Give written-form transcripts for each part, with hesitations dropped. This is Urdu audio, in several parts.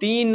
3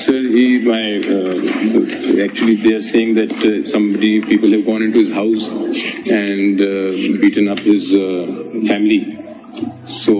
Sir, actually they are saying that people have gone into his house and beaten up his family. So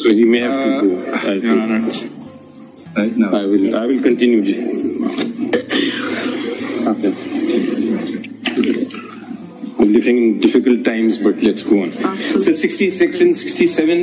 so he may have to go. Right now. I will continue. Okay. We're living in difficult times, but let's go on. So section 67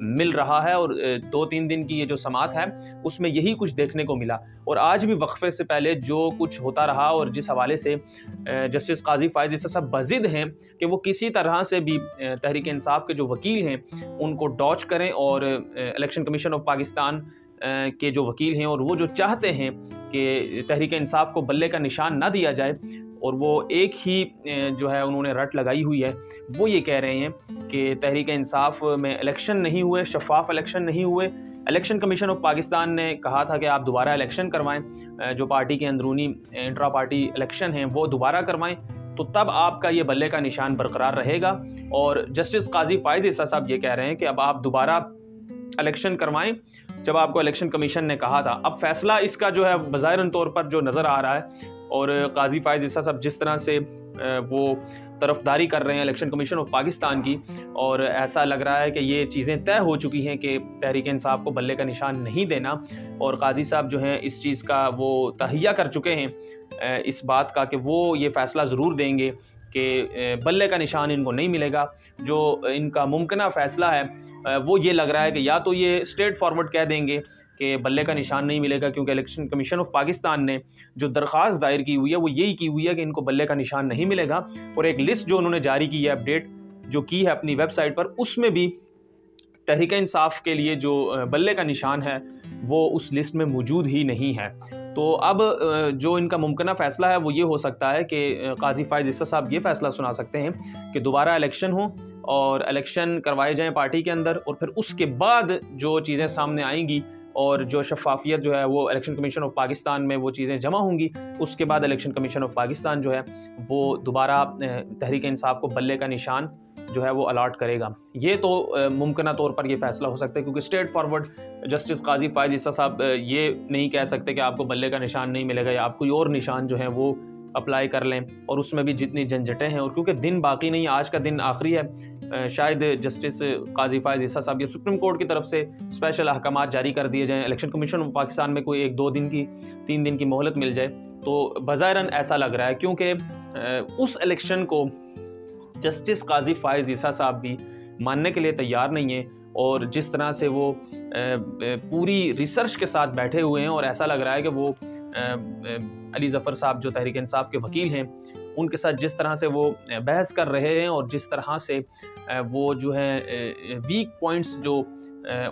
مل رہا ہے، اور 2-3 دن کی یہ جو سماعت ہے اس میں یہی کچھ دیکھنے کو ملا۔ اور آج بھی وقفے سے پہلے جو کچھ ہوتا رہا اور جس حوالے سے جسٹس قاضی فائز عیسیٰ صاحب بضد ہیں کہ وہ کسی طرح سے بھی تحریک انصاف کے جو وکیل ہیں ان کو ڈاچ کریں، اور الیکشن کمیشن آف پاکستان کے جو وکیل ہیں اور وہ جو چاہتے ہیں کہ تحریک انصاف کو بلے کا نشان نہ دیا جائے، اور وہ ایک ہی جو ہے انہوں نے رٹ لگائی ہوئی ہے، وہ یہ کہہ رہے ہیں کہ تحریک انصاف میں الیکشن نہیں ہوئے، شفاف الیکشن نہیں ہوئے۔ الیکشن کمیشن آف پاکستان نے کہا تھا کہ آپ دوبارہ الیکشن کروائیں، جو پارٹی کے اندرونی انٹرا پارٹی الیکشن ہیں وہ دوبارہ کروائیں، تو تب آپ کا یہ بلے کا نشان برقرار رہے گا۔ اور جسٹس قاضی فائز عیسیٰ صاحب یہ کہہ رہے ہیں کہ اب آپ دوبارہ الیکشن کروائیں جب آپ کو الیکشن کمیشن نے کہا تھا۔ اب فیصلہ اس کا جو ہے بظاہر طور پر جو نظر آ رہا ہے، اور قاضی فائز عیسیٰ صاحب جس طرح سے وہ طرفداری کر رہے ہیں الیکشن کمیشن آف پاکستان کی، اور ایسا لگ رہا ہے کہ یہ چیزیں طے ہو چکی ہیں کہ تحریک انصاف کو بلے کا نشان نہیں دینا، اور قاضی صاحب جو ہیں اس چیز کا وہ تہیہ کر چکے ہیں اس بات کا کہ وہ یہ فیصلہ ضرور دیں گے کہ بلے کا نشان ان کو نہیں ملے گا۔ جو ان کا ممکنہ فیصلہ ہے وہ یہ لگ رہا ہے کہ یا تو یہ اسٹریٹ فارورڈ کہہ دیں گے کہ بلے کا نشان نہیں ملے گا، کیونکہ الیکشن کمیشن آف پاکستان نے جو درخواست دائر کی ہوئی ہے وہ یہی کی ہوئی ہے کہ ان کو بلے کا نشان نہیں ملے گا، اور ایک لسٹ جو انہوں نے جاری کی ہے، اپڈیٹ جو کی ہے اپنی ویب سائٹ پر، اس میں بھی تحریک انصاف کے لیے جو بلے کا نشان ہے وہ اس لسٹ میں موجود ہی نہیں ہے۔ تو اب جو ان کا ممکنہ فیصلہ ہے وہ یہ ہو سکتا ہے کہ قاضی فائز عیسیٰ صاحب یہ فیصلہ سنا سکتے ہیں کہ دوبارہ الیکشن ہو اور الیکشن کروائے جائیں پارٹی کے اندر، اور پھر اس کے بعد جو چیزیں سامنے آئیں گی اور جو شفافیت جو ہے وہ الیکشن کمیشن آف پاکستان میں وہ چیزیں جمع ہوں گی، اس کے بعد الیکشن کمیشن آف پاکستان جو ہے وہ دوبارہ تحریک انصاف کو بلے کا نشان جو ہے وہ الاٹ کرے گا۔ یہ تو ممکنہ طور پر یہ فیصلہ ہو سکتا ہے، کیونکہ اسٹریٹ فارورڈ جسٹس قاضی فائز عیسیٰ صاحب یہ نہیں کہہ سکتے کہ آپ کو بلے کا نشان نہیں ملے گا یا آپ کوئی اور نشان جو ہے وہ اپلائی کر لیں، اور اس میں بھی جتنی جھنجھٹیں ہیں، اور کیونکہ دن باقی نہیں، آج کا دن آخری ہے، شاید جسٹس قاضی فائز عیسیٰ صاحب یہ سپریم کورٹ کی طرف سے اسپیشل احکامات جاری کر دیے جائیں، الیکشن کمیشن آف پاکستان میں کوئی 1-2 دن کی 3 دن کی مہلت مل جائے، تو بظاہراً ایسا لگ رہا ہے، کیونکہ اس الیکشن کو جسٹس قاضی فائز عیسیٰ صاحب بھی ماننے کے لیے تیار نہیں ہیں، اور جس طرح سے وہ پوری ریسرچ کے ساتھ بیٹھے ہوئے ہیں، اور ایسا لگ رہا ہے کہ وہ علی ظفر صاحب جو تحریک انصاف کے وکیل ہیں ان کے ساتھ جس طرح سے وہ بحث کر رہے ہیں، اور جس طرح سے وہ جو ہے ویک پوائنٹس جو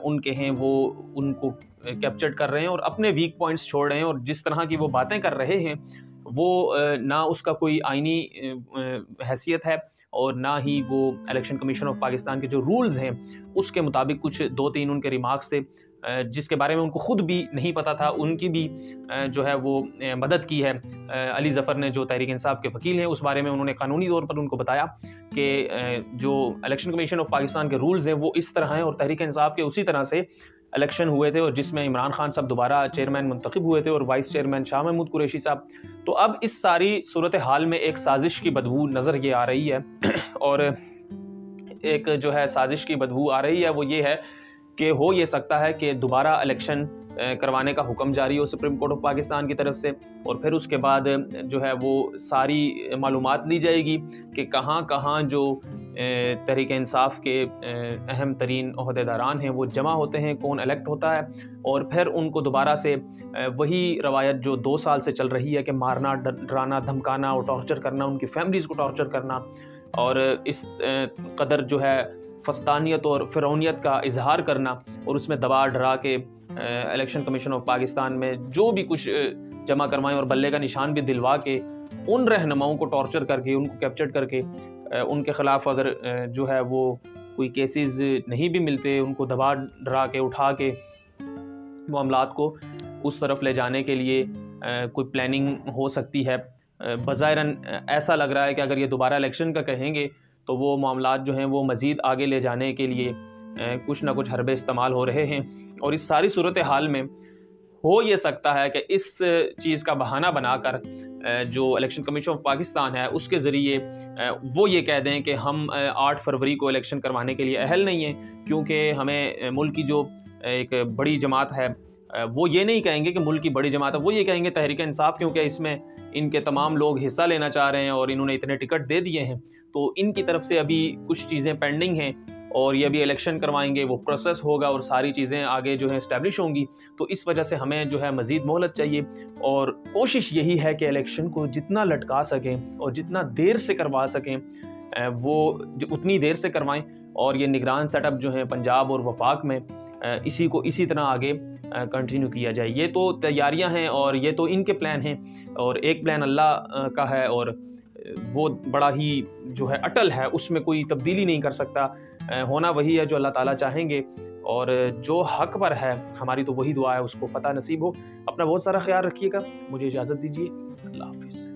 ان کے ہیں وہ ان کو کیپچر کر رہے ہیں اور اپنے ویک پوائنٹس چھوڑ رہے ہیں، اور جس طرح کی وہ باتیں کر رہے ہیں وہ نہ اس کا کوئی آئینی حیثیت ہے، اور نہ ہی وہ الیکشن کمیشن آف پاکستان کے جو رولز ہیں اس کے مطابق کچھ 2-3 ان کے ریمارکس تھے جس کے بارے میں ان کو خود بھی نہیں پتہ تھا، ان کی بھی جو ہے وہ مدد کی ہے علی ظفر نے جو تحریک انصاف کے وکیل ہیں، اس بارے میں انہوں نے قانونی طور پر ان کو بتایا کہ جو الیکشن کمیشن آف پاکستان کے رولز ہیں وہ اس طرح ہیں، اور تحریک انصاف کے اسی طرح سے الیکشن ہوئے تھے، اور جس میں عمران خان صاحب دوبارہ چیئرمین منتخب ہوئے تھے اور وائس چیئرمین شاہ محمود قریشی صاحب۔ تو اب اس ساری صورتحال میں ایک سازش کی بدبو نظر یہ آ رہی ہے، اور ایک جو ہے سازش کی بدبو آ رہی ہے وہ یہ ہے کہ ہو یہ سکتا ہے کہ دوبارہ الیکشن کروانے کا حکم جاری ہو سپریم کورٹ آف پاکستان کی طرف سے، اور پھر اس کے بعد جو ہے وہ ساری معلومات لی جائے گی کہ کہاں کہاں جو تحریک انصاف کے اہم ترین عہدیداران ہیں وہ جمع ہوتے ہیں، کون الیکٹ ہوتا ہے، اور پھر ان کو دوبارہ سے وہی روایت جو 2 سال سے چل رہی ہے کہ مارنا، ڈرانا، دھمکانا اور ٹارچر کرنا، ان کی فیملیز کو ٹارچر کرنا، اور اس قدر جو ہے فسطانیت اور فرعونیت کا اظہار کرنا، اور اس میں دبا ڈرا کے الیکشن کمیشن آف پاکستان میں جو بھی کچھ جمع کروائیں اور بلے کا نشان بھی دلوا کے ان رہنماؤں کو ٹارچر کر کے، ان کو کیپچر کر کے، ان کے خلاف اگر جو ہے وہ کوئی کیسز نہیں بھی ملتے، ان کو دبا ڈرا کے اٹھا کے معاملات کو اس طرف لے جانے کے لیے کوئی پلاننگ ہو سکتی ہے۔ بظاہراً ایسا لگ رہا ہے کہ اگر یہ دوبارہ الیکشن کا کہیں گے تو وہ معاملات جو ہیں وہ مزید آگے لے جانے کے لیے کچھ نہ کچھ حربے استعمال ہو رہے ہیں، اور اس ساری صورتحال میں ہو یہ سکتا ہے کہ اس چیز کا بہانہ بنا کر جو الیکشن کمیشن آف پاکستان ہے اس کے ذریعے وہ یہ کہہ دیں کہ ہم 8 فروری کو الیکشن کروانے کے لیے اہل نہیں ہیں، کیونکہ ہمیں ملک کی جو ایک بڑی جماعت ہے وہ یہ نہیں کہیں گے کہ ملک کی بڑی جماعت ہے، وہ یہ کہیں گے تحریک انصاف، کیونکہ اس میں ان کے تمام لوگ حصہ لینا چاہ رہے ہیں اور انہوں نے اتنے ٹکٹ دے دیے ہیں، تو ان کی طرف سے ابھی کچھ چیزیں پینڈنگ ہیں، اور یہ بھی الیکشن کروائیں گے، وہ پروسیس ہوگا اور ساری چیزیں آگے جو ہیں اسٹیبلش ہوں گی، تو اس وجہ سے ہمیں جو ہے مزید مہلت چاہیے، اور کوشش یہی ہے کہ الیکشن کو جتنا لٹکا سکیں اور جتنا دیر سے کروا سکیں وہ اتنی دیر سے کروائیں، اور یہ نگران سیٹ اپ جو ہیں پنجاب اور وفاق میں اسی کو اسی طرح آگے کنٹینیو کیا جائے۔ یہ تو تیاریاں ہیں اور یہ تو ان کے پلان ہیں، اور ایک پلان اللہ کا ہے اور وہ بڑا ہی جو ہے اٹل ہے، اس میں کوئی تبدیلی نہیں کر سکتا، ہونا وہی ہے جو اللہ تعالیٰ چاہیں گے، اور جو حق پر ہے ہماری تو وہی دعا ہے اس کو فتح نصیب ہو۔ اپنا بہت سارا خیال رکھیے گا، مجھے اجازت دیجیے، اللہ حافظ۔